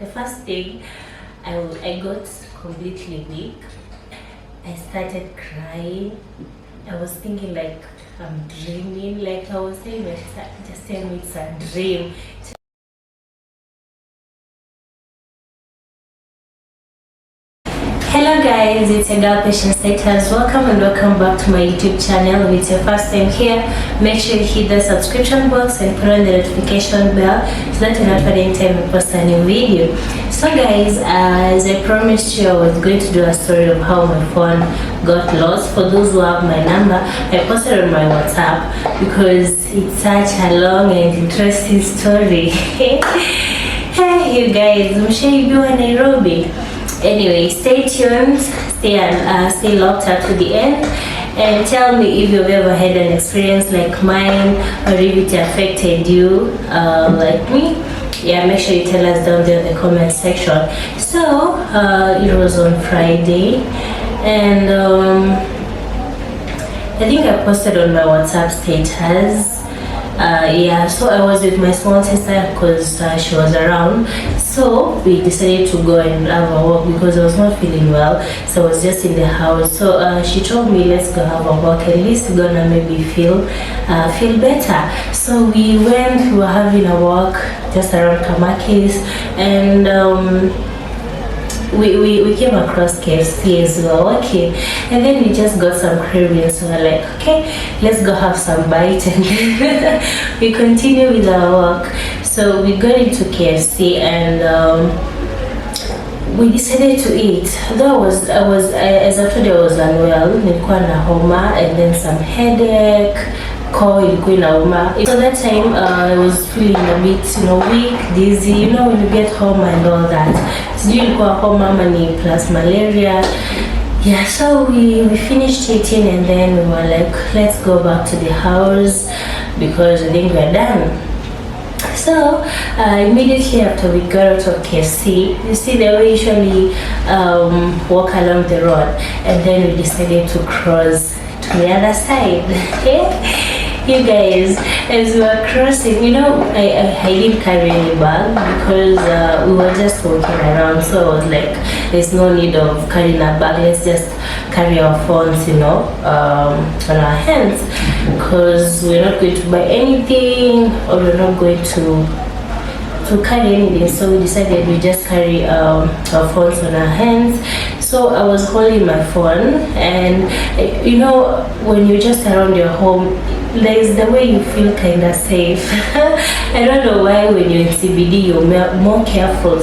The first day, I got completely weak. I started crying. I was thinking like I'm dreaming. Like I was saying, just tell me it's a dream. Hello guys, it's your girl Patient Status. Welcome and welcome back to my YouTube channel. If it's your first time here, make sure you hit the subscription box and put on the notification bell so that you're notified anytime I post a new video. So guys, as I promised you, I was going to do a story of how my phone got lost. For those who have my number, I posted on my WhatsApp because it's such a long and interesting story. Hey you guys, I'm sure you in Nairobi. Anyway, stay tuned, stay locked up to the end, and tell me if you've ever had an experience like mine or if it affected you like me. Yeah, make sure you tell us down there in the comment section. So it was on Friday, and I think I posted on my WhatsApp status. Yeah, so I was with my small sister because she was around. So we decided to go and have a walk because I was not feeling well. So I was just in the house. So she told me, let's go have a walk. At least we're gonna maybe feel better. So we went. We were having a walk just around Kamaki's, and we came across KFC as well. Okay, and then we just got some cravings, so we're like, okay, let's go have some bite, and then we continue with our walk. So we got into KFC and we decided to eat. Though as of today I was unwell, nilikuwa na homa and then some headache, koo ilikuwa inauma. So that time I was feeling a bit, weak, dizzy, when you get home and all that. Sijui ilikuwa homa ama ni plus malaria. Yeah, so we finished eating and then we were like, let's go back to the house because I think we're done. So immediately after we got out of KFC, you see they we usually walk along the road, and then we decided to cross to the other side. You guys, as we were crossing, I didn't carry any bag because we were just walking around. So I was like, there's no need of carrying a bag. Let's just carry our phones, on our hands, because we're not going to buy anything or we're not going to carry anything. So we decided we just carry our phones on our hands. So I was holding my phone, and when you're just around your home, there's the way you feel kind of safe. I don't know why when you're in CBD you're more careful.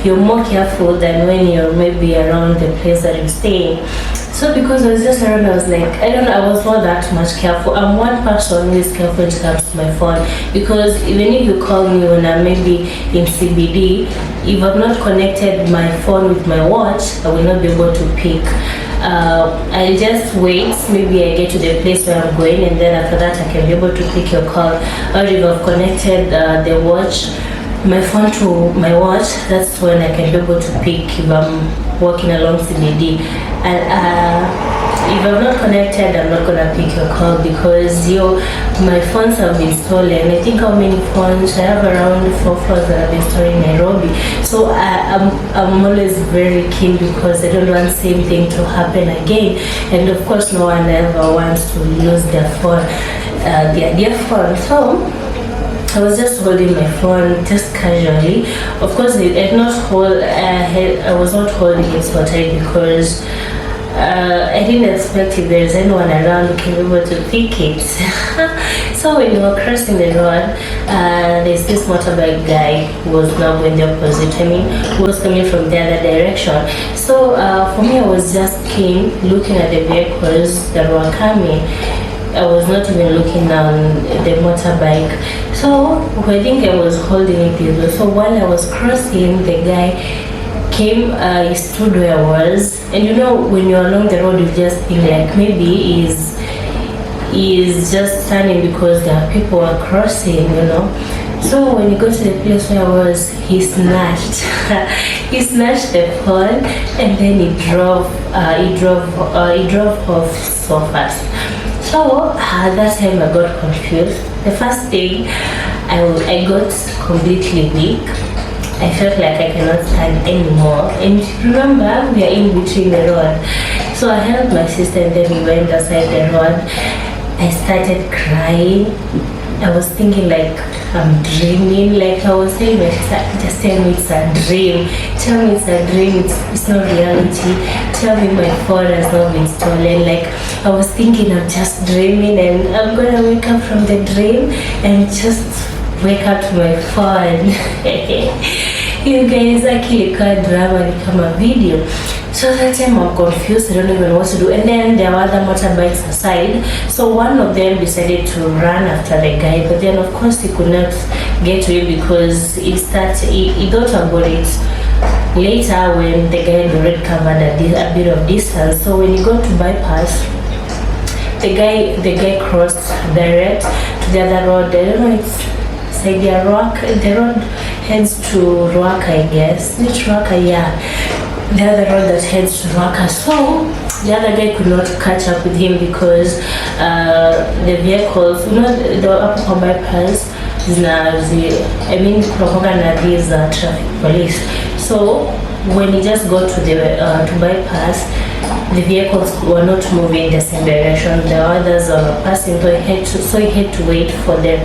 You're more careful than when you're maybe around the place that you're staying. So because I was just around, I was like, I was not that much careful. I'm one person who is careful when it comes to my phone, because even if you call me when I'm maybe in CBD, if I've not connected my phone with my watch, I will not be able to pick. I'll just wait, maybe I get to the place where I'm going, and then after that I can be able to pick your call. Or if I've connected my phone to my watch, that's when I can be able to pick if I'm walking along CBD. And if I'm not connected, I'm not gonna pick your call because my phones have been stolen. I think how many phones I have? Around 4 phones that have been stolen in Nairobi. So I'm always very keen because I don't want the same thing to happen again. And of course, no one ever wants to lose their phone, their dear phone. So I was just holding my phone just casually. Of course, I was not holding it so tight because I didn't expect if there's anyone around who can be able to pick it. So when we were crossing the road, there's this motorbike guy who was now going the opposite. Who was coming from the other direction. So for me, I was just keen looking at the vehicles that were coming. I was not even looking down the motorbike. So I think I was holding it. So while I was crossing, the guy came, he stood where I was, and when you're along the road you just think like maybe he's just standing because there are people are crossing, So when he got to the place where I was, he snatched the phone, and then he drove off so fast. So that time I got confused. The first thing, I got completely weak. I felt like I cannot stand anymore. And remember, we are in between the road. So I held my sister and then we went outside the road. I started crying. I was thinking like I'm dreaming. Like I was saying, my sister, just tell me it's a dream. Tell me it's a dream. It's not reality. Tell me my phone has not been stolen. Like I was thinking I'm just dreaming and I'm gonna wake up from the dream and just wake up to my phone. You guys, actually got drama nikama video. So that time I'm confused, I don't even know what to do. And then there were other motorbikes aside. So one of them decided to run after the guy, but then of course he could not get to him because he thought about it later when the guy had already covered a bit of distance. So when he got to bypass, the guy crossed direct to the other road. I don't know, it's like the road heads to Ruaka, I guess. Which Ruaka? Yeah, the other road that heads to Ruaka. So the other guy could not catch up with him because the vehicles, the upper bypass kunakuwa na these traffic police. So when he just got to the to bypass, the vehicles were not moving in the same direction. The others were passing, so he had to wait for their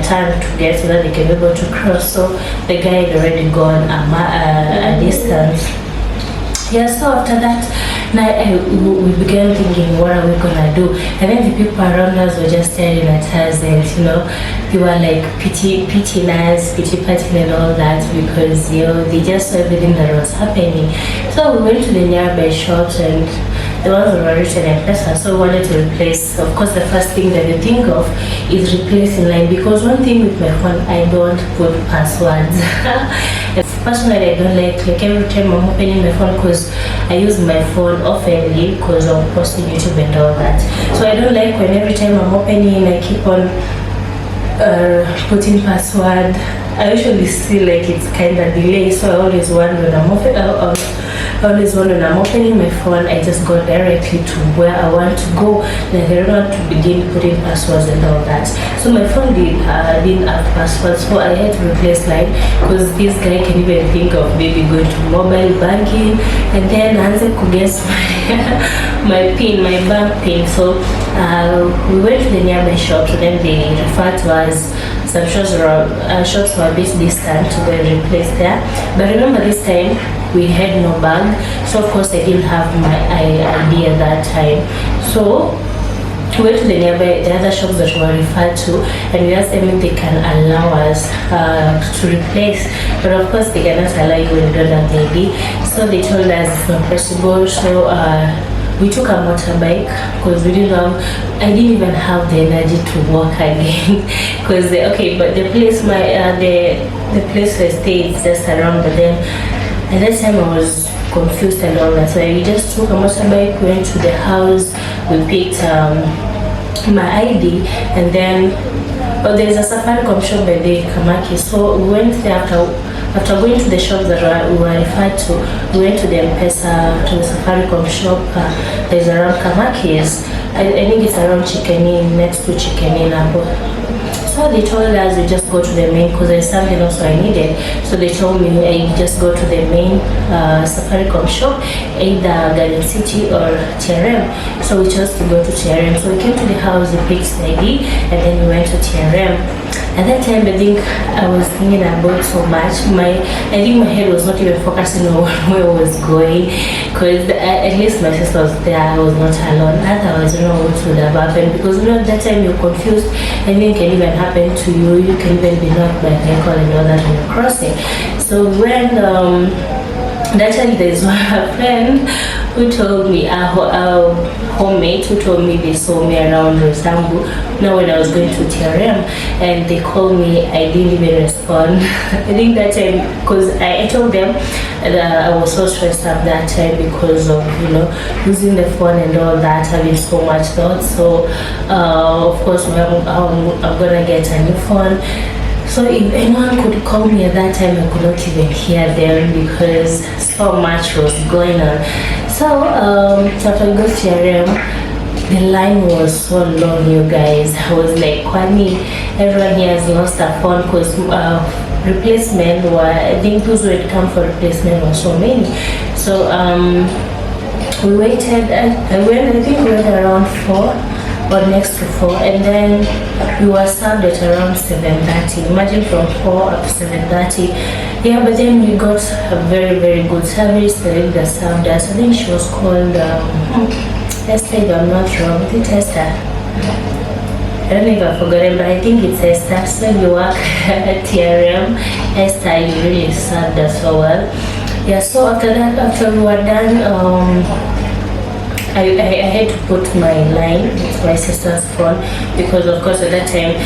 turn to get so that they can be able to cross. So the guy had already gone a distance. Yeah, so after that, we began thinking, what are we gonna do? And then the people around us were just staring at us, and they were like pity us, pity party and all that, because they just saw everything that was happening. So we went to the nearby shops, and the ones that were written in peso, so we wanted to replace. Of course, the first thing that you think of is replacing line, because one thing with my phone, I don't put passwords. Personally, I don't like every time I'm opening my phone, because I use my phone oftenly because of posting YouTube and all that. So I don't like when every time I'm opening I keep on putting password. I usually see like it's kind of delay, so I always want when I'm opening my phone, I just go directly to where I want to go. Like I don't want to begin putting passwords and all that. So my phone didn't have passwords, so I had to replace line, because this guy can even think of maybe going to mobile banking and then answer could guess my pin, my bank pin. So we went to the nearby shops, and then they referred to us. Some shops were a bit distant to go and replace there. But remember, this time we had no bag, so of course I didn't have my ID at that time. So we went to the other shops that were referred to, and we asked them if they can allow us to replace. But of course they cannot allow you when you don't have the ID. So they told us it's not possible. So we took a motorbike, because I didn't even have the energy to walk again. Because but the place the place where I stayed is just around, but then at that time I was confused and all that. So we just took a motorbike, went to the house, we picked my ID, and then there's a Safaricom shop by the Kamaki. So we went there after going to the shops that we were referred to. We went to the M-Pesa, to the Safaricom shop. There's around Kamaki's. I think it's around Chicken, next to Chicken Inn. So they told us we just go to the main, because there's something also I needed. So they told me I just go to the main Safaricom shop, either Garden City or TRM. So we chose to go to TRM. So we came to the house, we picked the ID, and then we went to TRM. At that time, I think I was thinking about so much. I think my head was not even focusing on where I was going, because at least my sister was there. I was not alone. Otherwise, I don't know what would have happened, because at that time you're confused. Anything can even happen to you. You can even be knocked by a vehicle and all that when you're crossing. So when that time there's a friend who told me, a homemate who told me they saw me around Rosambu. Now when I was going to TRM and they called me, I didn't even respond. I think that time, because I told them that I was so stressed out that time because of losing the phone and all that, having so much thoughts. So of course I'm gonna get a new phone. So if anyone could call me at that time, I could not even hear them because so much was going on. So after I got TRM, the line was so long, you guys. I was like, Kwani, everyone here has lost a phone, because replacement were, I think those who had come for replacement were so many. So we waited, I think we went around 4 or next to 4, and then we were served at around 7:30. Imagine from 4 up to 7:30. Yeah, but then we got a very, very good service. The lady that served us, I think she was called Esther, if I'm not wrong. I think Esther. I don't know if I forgot it, but I think it's Esther. So you work at TRM. Esther, you really served us so well. Yeah, so after that, after we were done, I had to put my line with my sister's phone, because of course at that time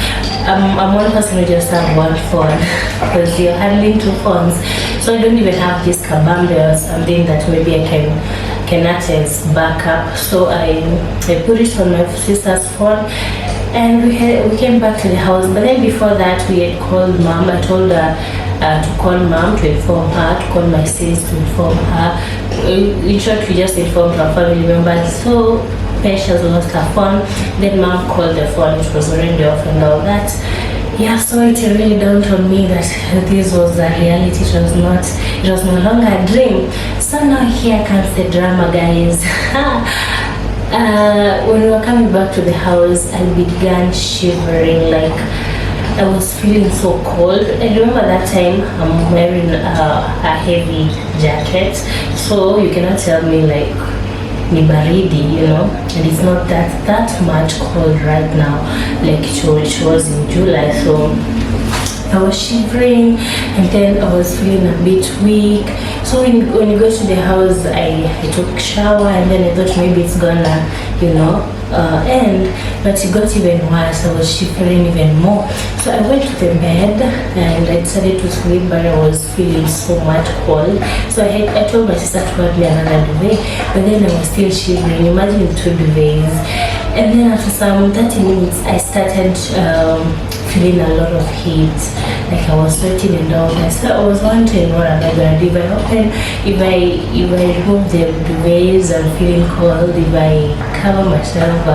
I'm one person who just have one phone because you're handling 2 phones, so I don't even have this kabambe or something that maybe I can act as backup. So I put it on my sister's phone, and we came back to the house. But then before that, we had called mom. I told her to call mom to inform her, to call my sis to inform her. In short, we just informed her family members. So Patience lost her phone. Then mom called the phone, it was already off and all that. Yeah, so it really dawned on me that this was a reality. It was no longer a dream. So now here comes the drama, guys. When we were coming back to the house, I began shivering, like I was feeling so cold. I remember that time I'm wearing a heavy jacket, so you cannot tell me like ni baridi, you know, and it's not that much cold right now like it was in July. So I was shivering, and then I was feeling a bit weak. So when you go to the house, I took a shower, and then I thought maybe it's gonna, you know, end, but it got even worse. I was shivering even more. So I went to the bed and I decided to sleep, but I was feeling so much cold. So I told my sister to get me another duvet, but then I was still shivering. Imagine 2 duvets. And then after some 30 minutes, I started feeling a lot of heat, like I was sweating and all that. So I was wondering what am I gonna do if I remove the duvets. I'm feeling cold. If I cover myself,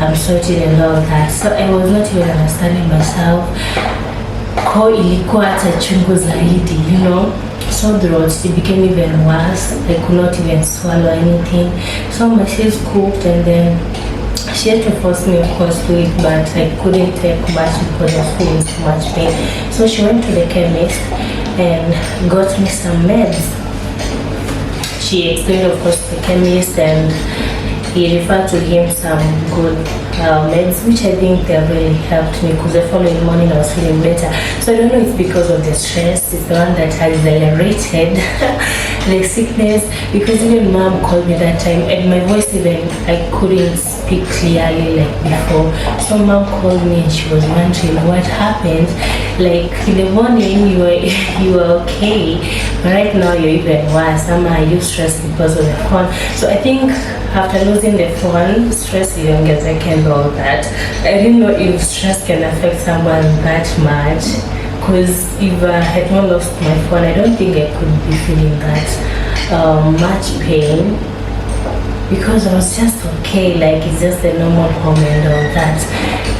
I'm sweating and all that. So I was not even understanding myself. Koo ilikuwa hata chungu zaidi, you know. So throat, it became even worse. I could not even swallow anything. So my sis cooked, and then she had to force me, of course, to eat, but I couldn't take much because I was feeling so much pain. So she went to the chemist and got me some meds. She explained, of course, to the chemist, and he referred to him some good meds, which I think they really helped me, because the following morning I was feeling better. So I don't know if it's because of the stress, it's the one that accelerated the sickness, because even mom called me that time, and my voice even, I couldn't speak clearly like before. So mom called me and she was wondering what happened. Like in the morning you were okay, but right now you're even worse. Are you stressed because of the phone? So I think after losing the phone, stress is and all that. I didn't know if stress can affect someone that much, because if I had not lost my phone, I don't think I could be feeling that much pain, because I was just okay, like it's just a normal home and all that.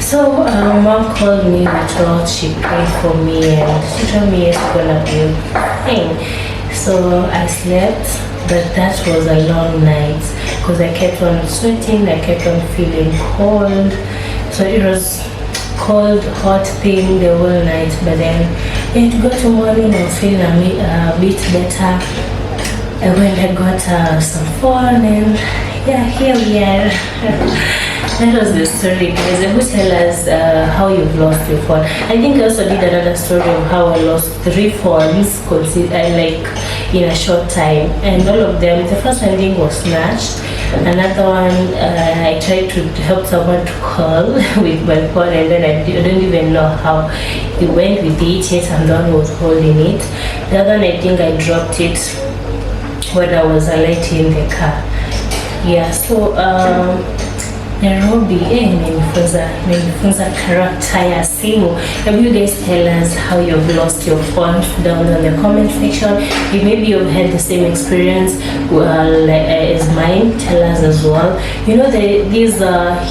So mom called me, we talked, she prayed for me, and she told me it's gonna be fine. So I slept, but that was a long night, because I kept on sweating, I kept on feeling cold. So it was cold, hot thing the whole night. But then to go to morning, I was feeling a bit better. I went and got some phone, and yeah, here we are. That was the story, guys. I will tell us how you've lost your phone. I think I also did another story of how I lost 3 phones like in a short time, and all of them, the first one I think was snatched. Another one, I tried to help someone to call with my phone, and then I don't even know how he went with it, yet I'm the one who was holding it. The other one, I think I dropped it when I was alighting in the car. Yeah, so Nairobi imenifunza character ya simu. Maybe you guys tell us how you've lost your phones down in the comment section. If maybe you've had the same experience as mine, tell us as well. You know, these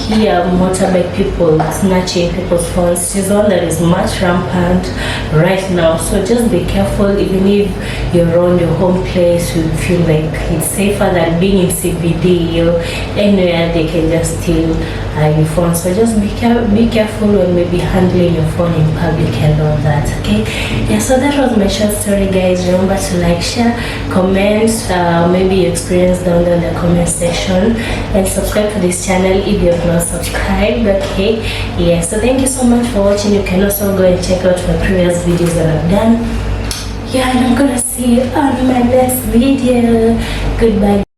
here motorbike people snatching people's phones is one that is much rampant right now. So just be careful. Even if you're around your home place, you feel like it's safer than being in CBD. You know, anywhere they can just steal your phone. So just be careful when maybe handling your phone in public and all that. Okay, yeah. So that was my short story, guys. Remember to like, share, comment, maybe your experience down there in the comment section, and subscribe to this channel if you have not subscribed. Okay, yeah. So thank you so much for watching. You can also go and check out my previous videos that I've done. Yeah, and I'm gonna see you on my next video. Goodbye.